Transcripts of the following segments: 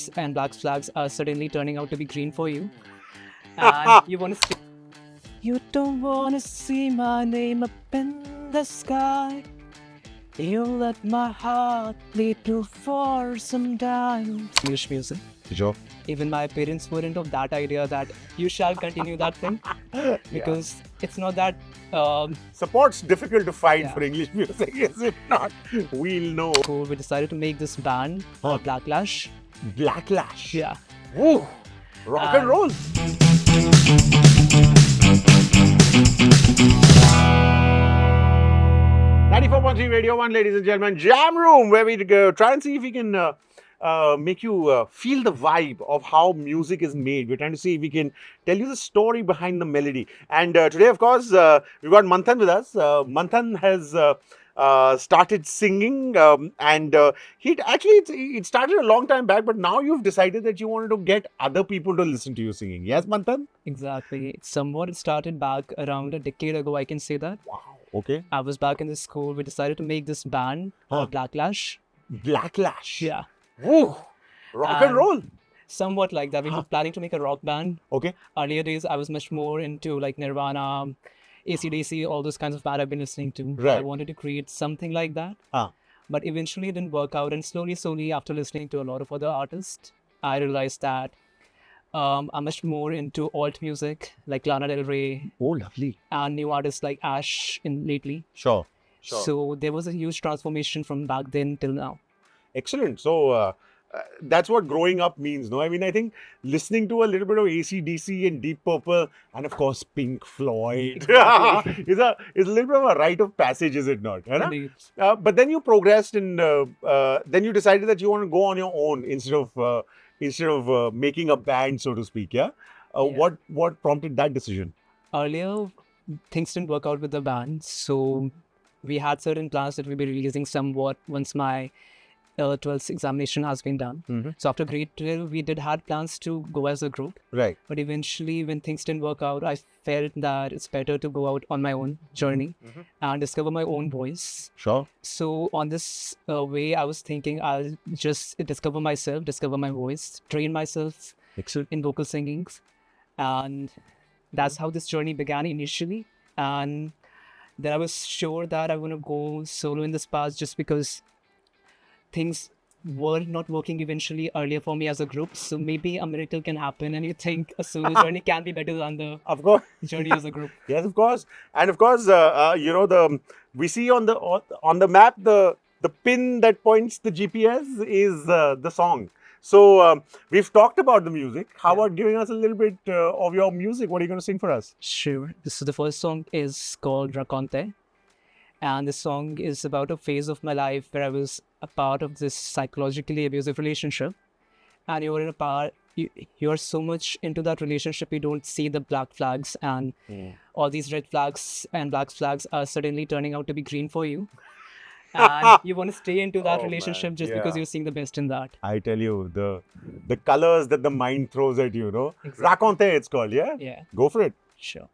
flags and black flags are suddenly turning out to be green for you. And you want to You don't want to see my name up in the sky. You let my heart bleed too for some time. English music. Sure. Even my parents weren't of that idea that you shall continue that thing. Because it's not that... Support's difficult to find Yeah. for English music, is it not? We'll know. cool. We decided to make this band, Blacklash. Blacklash. Yeah. Woo! Rock and roll. 94.3 Radio 1, ladies and gentlemen, Jam Room, where we go try and see if we can make you feel the vibe of how music is made. We're trying to see if we can tell you the story behind the melody. And today, of course, we've got Manthan with us. Manthan has started singing, and it started a long time back, but now you've decided that you wanted to get other people to listen to you singing. Yes, Manthan? Exactly. Somewhat it started back around a decade ago, I can say that. Wow. Okay. I was back in the school. We decided to make this band, Blacklash. Blacklash. Yeah. Woo! Rock and roll. Somewhat like that. We were planning to make a rock band. Okay. Earlier days, I was much more into like Nirvana, AC/DC, all those kinds of band I've been listening to. Right. I wanted to create something like that. Ah. But eventually it didn't work out. And slowly, after listening to a lot of other artists, I realized that I'm much more into alt music, like Lana Del Rey, Oh, lovely. and new artists like Ash lately. Sure. So there was a huge transformation from back then till now. Excellent. So that's what growing up means, no? I mean, I think listening to a little bit of AC/DC and Deep Purple, and of course Pink Floyd, is a little bit of a rite of passage, is it not? Hai na? Indeed. But then you progressed, and then you decided that you want to go on your own instead of making a band, so to speak. Yeah. What prompted that decision? Earlier, things didn't work out with the band, so we had certain plans that we'll be releasing somewhat once my 12th examination has been done. Mm-hmm. So after grade 12, we had plans to go as a group. Right. But eventually, when things didn't work out, I felt that it's better to go out on my own journey and discover my own voice. Sure. So on this way, I was thinking I'll just discover myself, discover my voice, train myself Excellent. in vocal singings. And that's how this journey began initially. And then I was sure that I want to go solo in this path just because things were not working eventually earlier for me as a group. So maybe a miracle can happen and you think a solo journey can be better than the Of course. journey as a group. Yes, of course. And of course, we see on the map the pin that points the GPS is the song. So we've talked about the music. How about giving us a little bit of your music? What are you going to sing for us? Sure. So the first song is called Raconte. And the song is about a phase of my life where I was a part of this psychologically abusive relationship. And you're so much into that relationship, you don't see the black flags, and all these red flags and black flags are suddenly turning out to be green for you. And you want to stay into that Oh, relationship man. just because Yeah. you're seeing the best in that. I tell you, the colors that the mind throws at you, no? Exactly. Raconte, it's called, yeah? Yeah, Go for it. sure.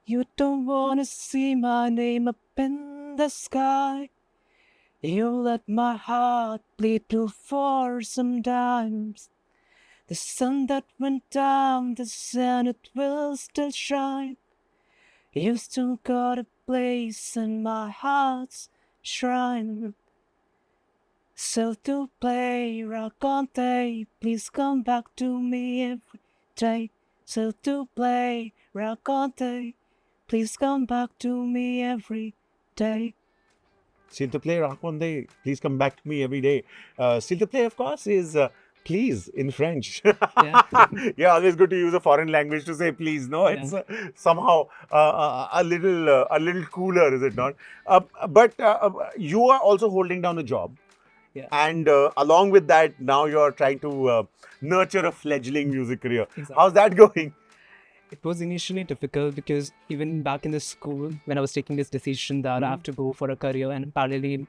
You don't want to see my name up in the sky. You let my heart bleed too for some times. The sun that went down, the sun it will still shine. You still got a place in my heart's shrine. So to play Raconte, please come back to me every day. So to play Raconte, please come back to me every day. S'il te plaît, Raconte, please come back to me every day. S'il te plaît, of course, is please in French. Yeah. Yeah, always good to use a foreign language to say please. No, it's somehow a little cooler, is it not? But you are also holding down a job. Yeah. And along with that, now you're trying to nurture a fledgling music career. Exactly. How's that going? It was initially difficult because even back in the school, when I was taking this decision that I have to go for a career and parallelly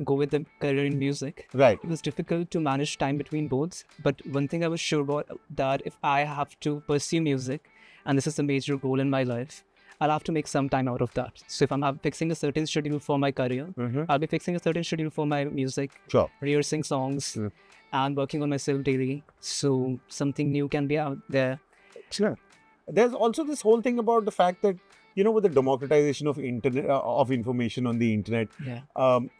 go with the career in music, Right. it was difficult to manage time between both. But one thing I was sure about, that if I have to pursue music, and this is a major goal in my life, I'll have to make some time out of that. So if I'm fixing a certain schedule for my career, I'll be fixing a certain schedule for my music, Sure. rehearsing songs, and working on myself daily. So something new can be out there. Sure. There's also this whole thing about the fact that, with the democratization of internet of information on the internet,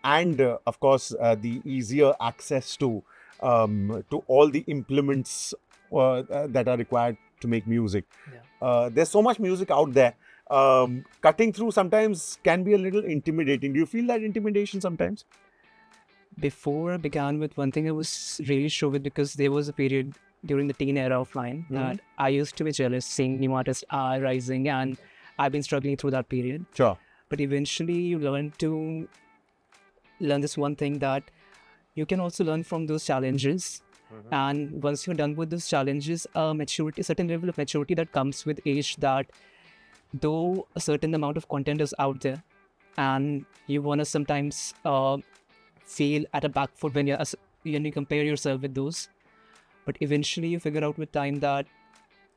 and of course the easier access to all the implements that are required to make music. There's so much music out there. Cutting through sometimes can be a little intimidating. Do you feel that intimidation sometimes? Before I began with one thing, I was really sure with, because there was a period during the teen era of mine that I used to be jealous seeing new artists are rising, and I've been struggling through that period. Sure. But eventually you learn this one thing, that you can also learn from those challenges. And once you're done with those challenges, a certain level of maturity that comes with age, that though a certain amount of content is out there and you want to sometimes feel at a back foot when you compare yourself with those, but eventually you figure out with time that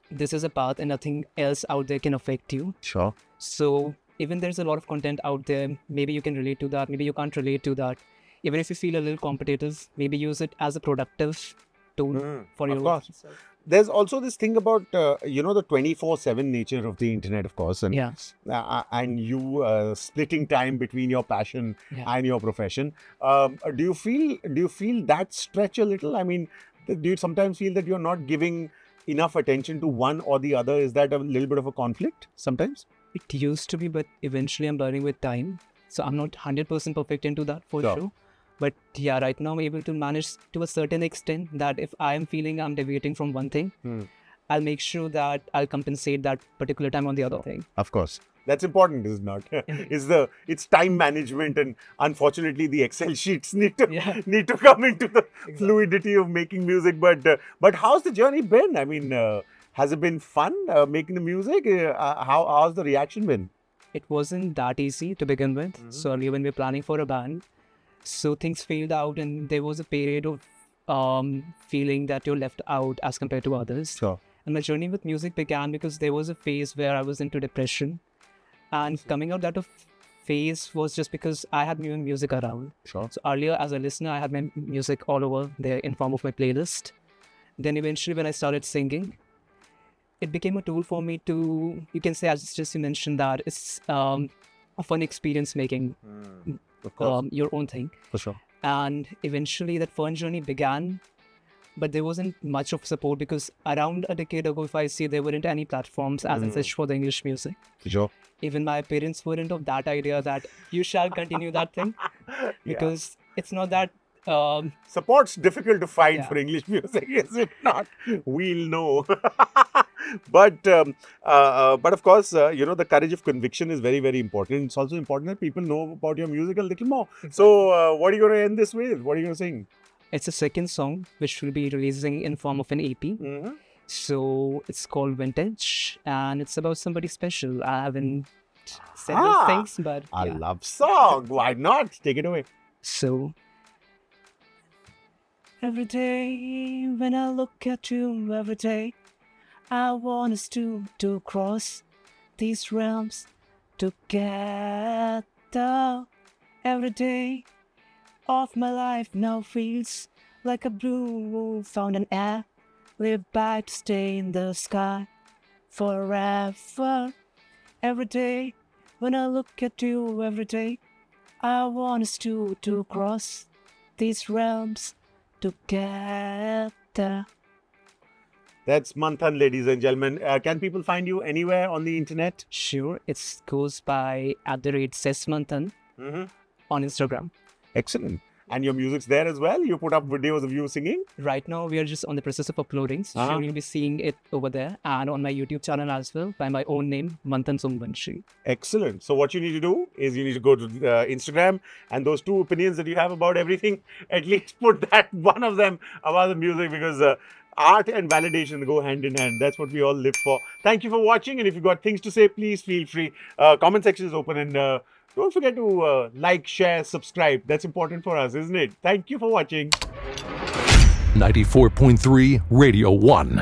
this is a path and nothing else out there can affect you. Sure. So even there's a lot of content out there, maybe you can relate to that, maybe you can't relate to that. Even if you feel a little competitive, maybe use it as a productive tool for your work. There's also this thing about, the 24/7 nature of the internet, of course. And, and you splitting time between your passion and your profession. Do you feel that stretch a little? I mean, do you sometimes feel that you're not giving enough attention to one or the other? Is that a little bit of a conflict sometimes? It used to be, but eventually I'm learning with time. So I'm not 100% perfect into that for sure. But yeah, right now I'm able to manage to a certain extent that if I am feeling I'm deviating from one thing, I'll make sure that I'll compensate that particular time on the other thing. Of course. That's important, is it not? It's time management, and unfortunately the Excel sheets need to come into the fluidity of making music. But how's the journey been? I mean, has it been fun making the music? How's the reaction been? It wasn't that easy to begin with. So earlier when we were planning for a band, so things failed out, and there was a period of feeling that you're left out as compared to others. Sure. And my journey with music began because there was a phase where I was into depression. And coming out that of phase was just because I had new music around. Sure. So earlier as a listener, I had my music all over there in form of my playlist. Then eventually when I started singing, it became a tool for me to, you can say, as just you mentioned, that it's a fun experience making your own thing. For sure. And eventually that fun journey began, but there wasn't much of support because around a decade ago, if I see, there weren't any platforms as such for the English music. For sure. Even my parents weren't of that idea that you shall continue that thing, because it's not that support's difficult to find for English music, is it not? We'll know. But of course, the courage of conviction is very, very important. It's also important that people know about your music a little more. Exactly. So what are you going to end this with? What are you going to sing? It's a second song, which will be releasing in form of an EP. So it's called Vintage, and it's about somebody special. I haven't said those things, but a love song. Why not? Take it away. So every day when I look at you, every day I want us to cross these realms together. Every day of my life now feels like a blue fountain air. Live by to stay in the sky forever. Every day when I look at you, every day I want us to cross these realms together. That's Manthan, ladies and gentlemen. Can people find you anywhere on the internet? Sure. It goes by @saysmanthan on Instagram. Excellent. And your music's there as well? You put up videos of you singing? Right now, we are just on the process of uploading. So you'll be seeing it over there and on my YouTube channel as well by my own name, Manthan Songvanshi. Excellent. So what you need to do is you need to go to Instagram, and those two opinions that you have about everything, at least put that one of them about the music, because art and validation go hand in hand. That's what we all live for. Thank you for watching. And if you've got things to say, please feel free. Comment section is open, and don't forget to like, share, subscribe. That's important for us, isn't it? Thank you for watching. 94.3 Radio 1.